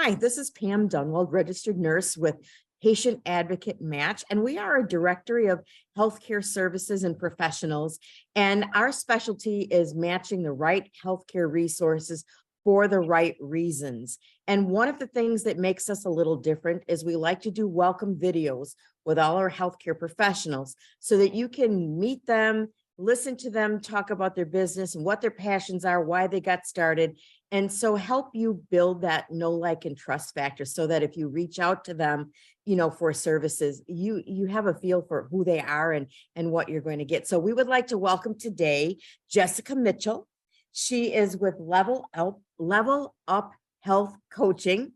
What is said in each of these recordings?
Hi, this is Pam Dunwald, registered nurse with Patient Advocate Match, and we are a directory of healthcare services and professionals. And our specialty is matching the right healthcare resources for the right reasons. And one of the things that makes us a little different is we like to do welcome videos with all our healthcare professionals so that you can meet them, listen to them talk about their business and what their passions are, why they got started, and so help you build that know, like, and trust factor so that if you reach out to them, for services, you have a feel for who they are and what you're going to get. So we would like to welcome today Jessica Mitchell. She is with Level Up Health Coaching.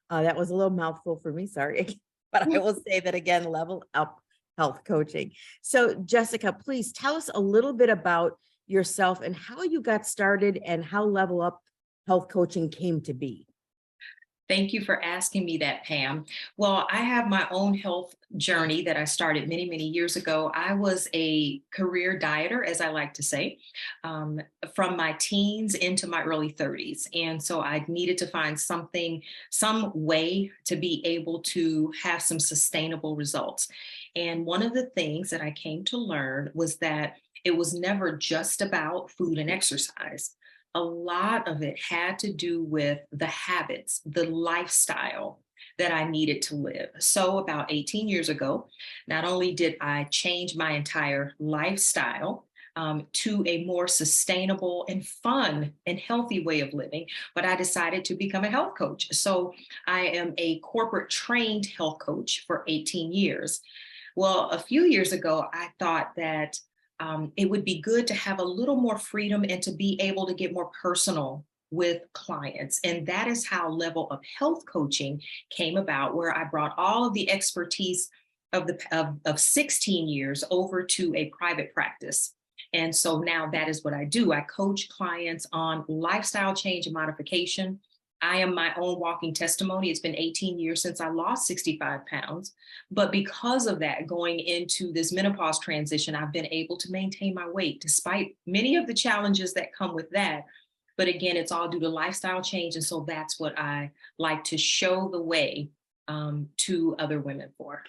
That was a little mouthful for me, sorry, but I will say that again, Level Up Health Coaching. So Jessica, please tell us a little bit about yourself and how you got started and how Level Up Health Coaching came to be. Thank you for asking me that, Pam. Well, I have my own health journey that I started many, many years ago. I was a career dieter, as I like to say, from my teens into my early 30s. And so I needed to find some way to be able to have some sustainable results. And one of the things that I came to learn was that it was never just about food and exercise. A lot of it had to do with the habits, the lifestyle that I needed to live. So about 18 years ago, not only did I change my entire lifestyle to a more sustainable and fun and healthy way of living, but I decided to become a health coach. So I am a corporate trained health coach for 18 years. Well, a few years ago, I thought that it would be good to have a little more freedom and to be able to get more personal with clients. And that is how Level Up Health Coaching came about, where I brought all of the expertise of 16 years over to a private practice. And so now that is what I do. I coach clients on lifestyle change and modification. I am my own walking testimony. It's been 18 years since I lost 65 pounds. But because of that, going into this menopause transition, I've been able to maintain my weight despite many of the challenges that come with that. But again, it's all due to lifestyle change. And so that's what I like to show the way to other women for.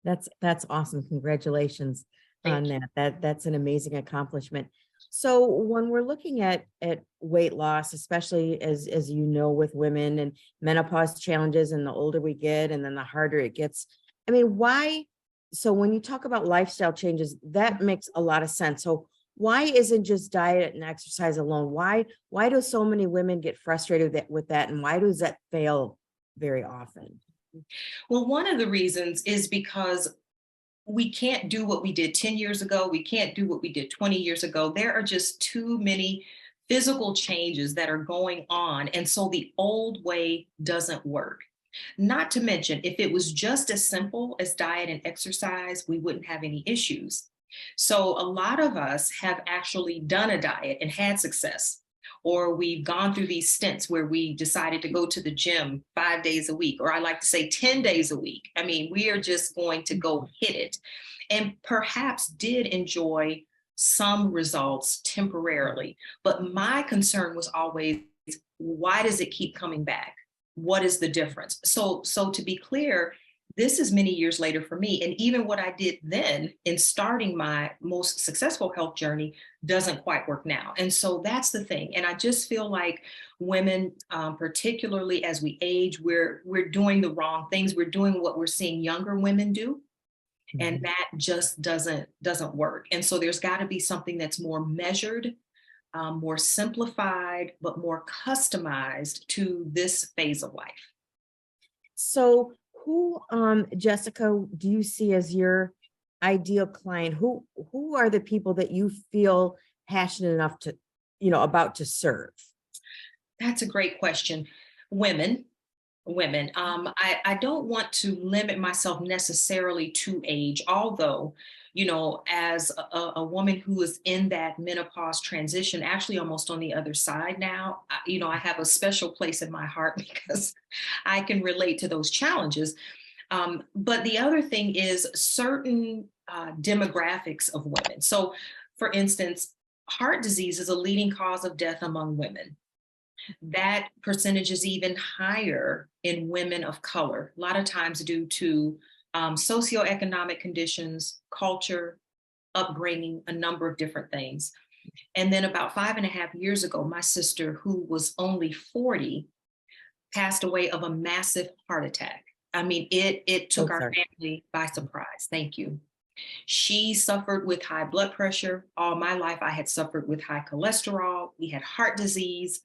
That's awesome. Congratulations on Thank you. That's an amazing accomplishment. So when we're looking at weight loss, especially as you know, with women and menopause challenges, and the older we get and then the harder it gets. I mean, why? So when you talk about lifestyle changes, that makes a lot of sense. So why isn't just diet and exercise alone? Why do so many women get frustrated with that, and why does that fail very often? Well, one of the reasons is because we can't do what we did 10 years ago. We can't do what we did 20 years ago. There are just too many physical changes that are going on. And so the old way doesn't work. Not to mention, if it was just as simple as diet and exercise, we wouldn't have any issues. So a lot of us have actually done a diet and had success, or we've gone through these stints where we decided to go to the gym 5 days a week, or I like to say 10 days a week. I mean, we are just going to go hit it, and perhaps did enjoy some results temporarily. But my concern was always, why does it keep coming back? What is the difference? So to be clear, this is many years later for me. And even what I did then in starting my most successful health journey doesn't quite work now. And so that's the thing. And I just feel like women, particularly as we age, we're doing the wrong things. We're doing what we're seeing younger women do. And Mhm. that just doesn't work. And so there's got to be something that's more measured, more simplified, but more customized to this phase of life. So who, Jessica, do you see as your ideal client? Who are the people that you feel passionate enough to, about to serve? That's a great question. Women, women. I don't want to limit myself necessarily to age, although, as a woman who is in that menopause transition, actually almost on the other side now, I have a special place in my heart because I can relate to those challenges. But the other thing is certain demographics of women. So, for instance, heart disease is a leading cause of death among women. That percentage is even higher in women of color, a lot of times due to socioeconomic conditions, culture, upbringing, a number of different things. And then about 5.5 years ago, my sister, who was only 40, passed away of a massive heart attack. I mean, it Oh, took our sorry. family by surprise. Thank you. She suffered with high blood pressure. All my life, I had suffered with high cholesterol. We had heart disease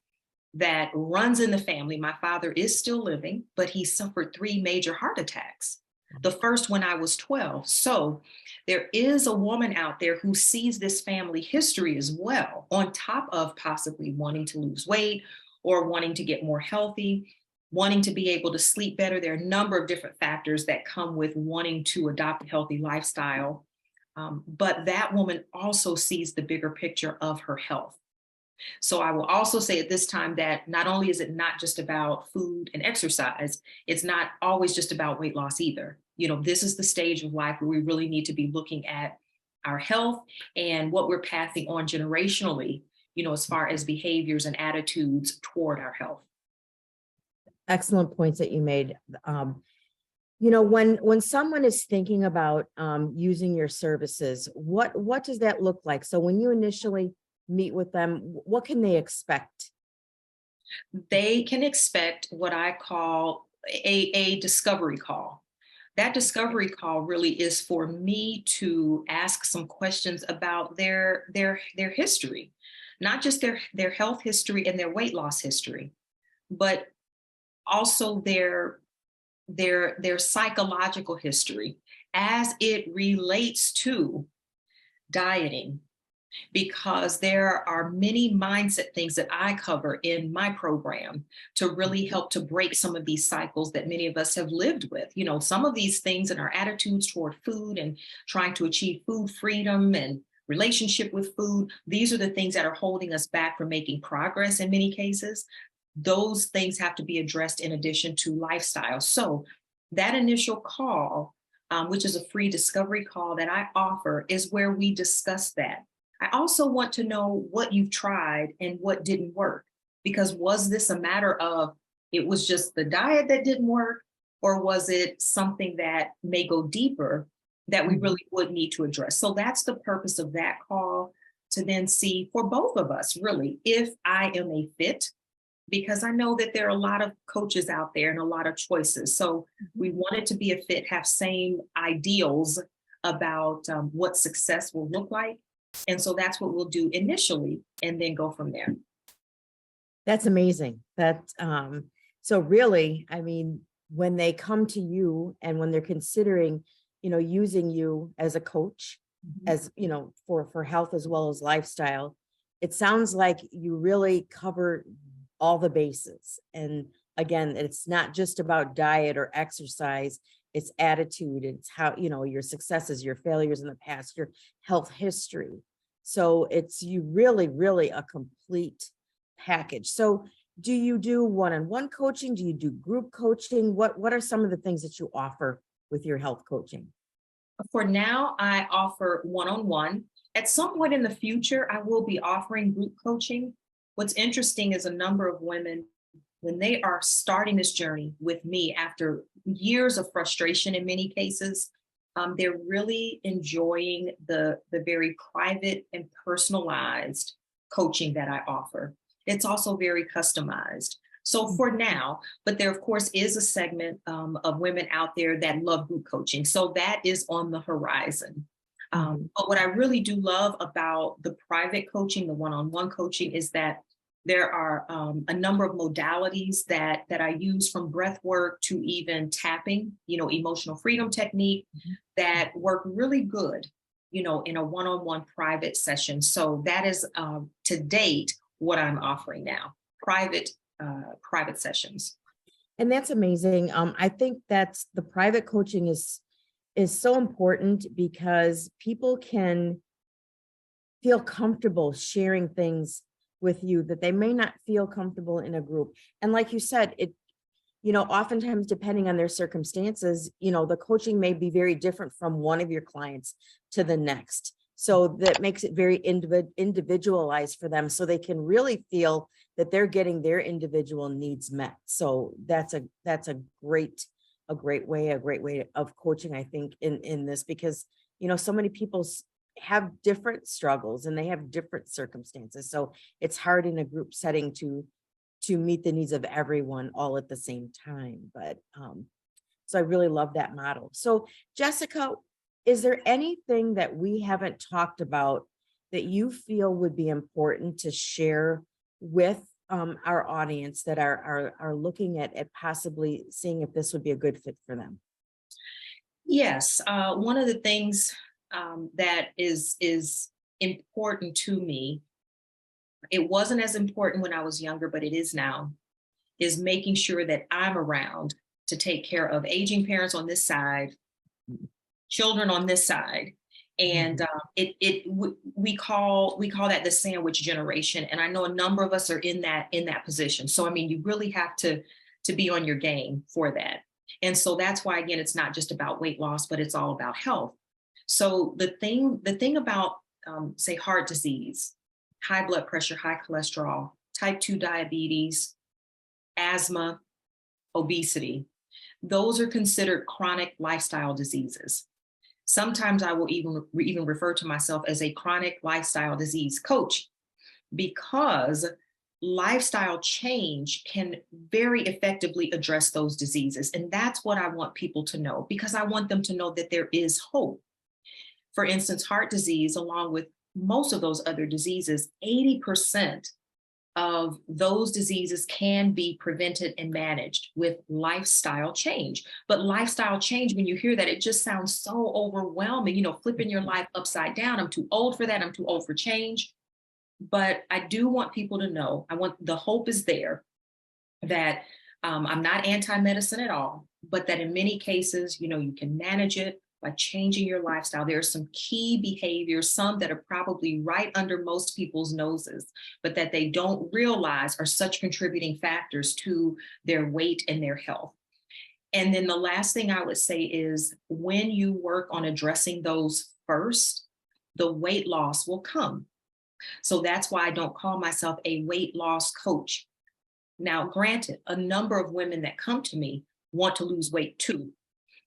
that runs in the family. My father is still living, but he suffered 3 major heart attacks. The first when I was 12. So there is a woman out there who sees this family history as well, on top of possibly wanting to lose weight or wanting to get more healthy, wanting to be able to sleep better. There are a number of different factors that come with wanting to adopt a healthy lifestyle. But that woman also sees the bigger picture of her health. So I will also say at this time that not only is it not just about food and exercise, it's not always just about weight loss either. This is the stage of life where we really need to be looking at our health and what we're passing on generationally, as far as behaviors and attitudes toward our health. Excellent points that you made. When someone is thinking about using your services, what does that look like? So when you initially meet with them, what can they expect? They can expect what I call a discovery call. That discovery call really is for me to ask some questions about their history, not just their health history and their weight loss history, but also their psychological history as it relates to dieting, because there are many mindset things that I cover in my program to really help to break some of these cycles that many of us have lived with. Some of these things and our attitudes toward food and trying to achieve food freedom and relationship with food, these are the things that are holding us back from making progress in many cases. Those things have to be addressed in addition to lifestyle. So that initial call, which is a free discovery call that I offer, is where we discuss that. I also want to know what you've tried and what didn't work. Because was this a matter of it was just the diet that didn't work, or was it something that may go deeper that we really would need to address? So that's the purpose of that call, to then see for both of us, really, if I am a fit, because I know that there are a lot of coaches out there and a lot of choices. So we want it to be a fit, have same ideals about what success will look like. And so that's what we'll do initially and then go from there. That's amazing. So really, I mean, when they come to you and when they're considering, using you as a coach, Mhm. as, for health as well as lifestyle, it sounds like you really cover all the bases. And again, it's not just about diet or exercise, it's attitude, it's how, your successes, your failures in the past, your health history. So it's you really, really a complete package. So do you do one-on-one coaching? Do you do group coaching? What are some of the things that you offer with your health coaching? For now, I offer one-on-one. At some point in the future, I will be offering group coaching. What's interesting is a number of women, when they are starting this journey with me after years of frustration in many cases, they're really enjoying the very private and personalized coaching that I offer. It's also very customized. So for now, but there of course is a segment of women out there that love group coaching. So that is on the horizon. Mhm. But what I really do love about the private coaching, the one-on-one coaching, is that there are a number of modalities that I use, from breath work to even tapping, emotional freedom technique, that work really good, in a one-on-one private session. So that is to date what I'm offering now, private sessions. And that's amazing. I think that's the private coaching is so important because people can feel comfortable sharing things with you that they may not feel comfortable in a group. And like you said, oftentimes depending on their circumstances, the coaching may be very different from one of your clients to the next. So that makes it very individualized for them, so they can really feel that they're getting their individual needs met. So that's a great way of coaching, I think, in this, because, so many people have different struggles and they have different circumstances. So it's hard in a group setting to meet the needs of everyone all at the same time. But so I really love that model. So Jessica, is there anything that we haven't talked about that you feel would be important to share with our audience that are looking at possibly seeing if this would be a good fit for them? Yes, one of the things that is important to me, it wasn't as important when I was younger, but it is now, is making sure that I'm around to take care of aging parents on this side, children on this side. And Mhm. we call that the sandwich generation. And I know a number of us are in that position. So I mean, you really have to be on your game for that. And so that's why, again, it's not just about weight loss, but it's all about health. So the thing about say heart disease, high blood pressure, high cholesterol, type 2 diabetes, asthma, obesity, those are considered chronic lifestyle diseases. Sometimes I will even refer to myself as a chronic lifestyle disease coach, because lifestyle change can very effectively address those diseases. And that's what I want people to know, because I want them to know that there is hope. For instance, heart disease, along with most of those other diseases, 80% of those diseases can be prevented and managed with lifestyle change. But lifestyle change, when you hear that, it just sounds so overwhelming, flipping your life upside down. I'm too old for that. I'm too old for change. But I do want people to know, I want the hope is there, that I'm not anti-medicine at all, but that in many cases, you can manage it by changing your lifestyle. There are some key behaviors, some that are probably right under most people's noses, but that they don't realize are such contributing factors to their weight and their health. And then the last thing I would say is, when you work on addressing those first, the weight loss will come. So that's why I don't call myself a weight loss coach. Now, granted, a number of women that come to me want to lose weight too.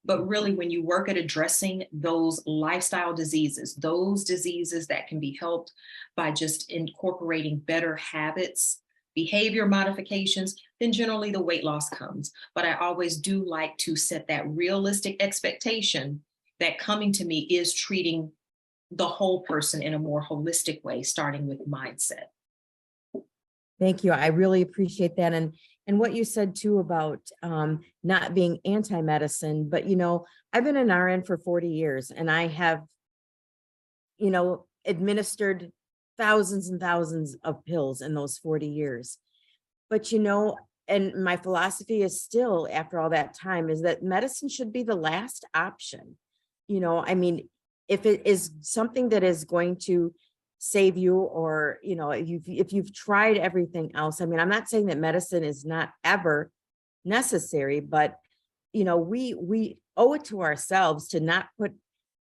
But really, when you work at addressing those lifestyle diseases, those diseases that can be helped by just incorporating better habits, behavior modifications, then generally the weight loss comes. But I always do like to set that realistic expectation that coming to me is treating the whole person in a more holistic way, starting with mindset. Thank you. I really appreciate that. And what you said too about not being anti-medicine, but I've been an RN for 40 years and I have, administered thousands and thousands of pills in those 40 years. But and my philosophy is still, after all that time, is that medicine should be the last option. I mean, if it is something that is going to save you, or if you've tried everything else, I mean, I'm not saying that medicine is not ever necessary, but we owe it to ourselves to not put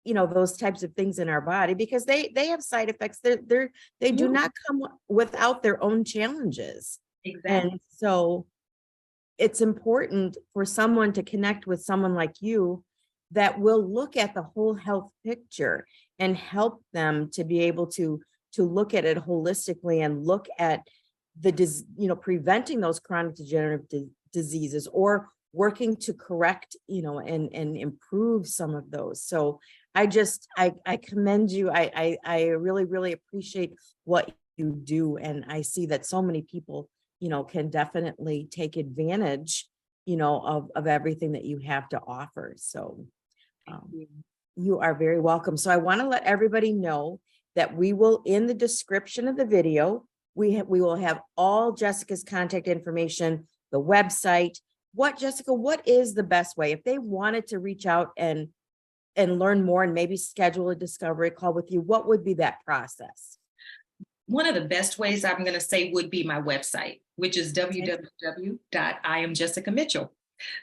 those types of things in our body, because they have side effects. They do Absolutely. not come without their own challenges. Exactly. And so it's important for someone to connect with someone like you that will look at the whole health picture and help them to be able to look at it holistically and look at preventing those chronic degenerative diseases, or working to correct, and improve some of those. So I commend you. I really, really appreciate what you do. And I see that so many people, can definitely take advantage, of everything that you have to offer. So um, you are very welcome. So I want to let everybody know that we will, in the description of the video, we will have all Jessica's contact information, the website. Jessica, what is the best way if they wanted to reach out and learn more and maybe schedule a discovery call with you? What would be that process? One of the best ways I'm going to say would be my website, which is Okay. www.iamjessicamitchell.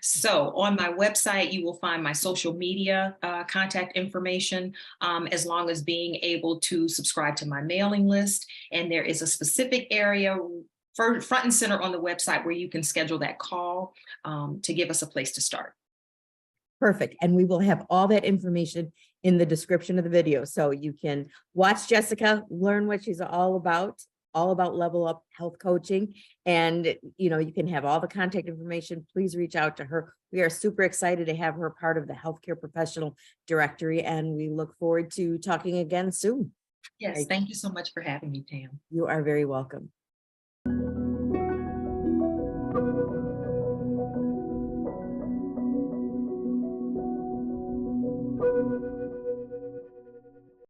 So on my website, you will find my social media contact information, as long as being able to subscribe to my mailing list. And there is a specific area front and center on the website where you can schedule that call to give us a place to start. Perfect. And we will have all that information in the description of the video. So you can watch Jessica, learn what she's all about Level Up Health Coaching. And, you can have all the contact information. Please reach out to her. We are super excited to have her part of the Healthcare Professional Directory. And we look forward to talking again soon. Yes, thank you so much for having me, Pam. You are very welcome.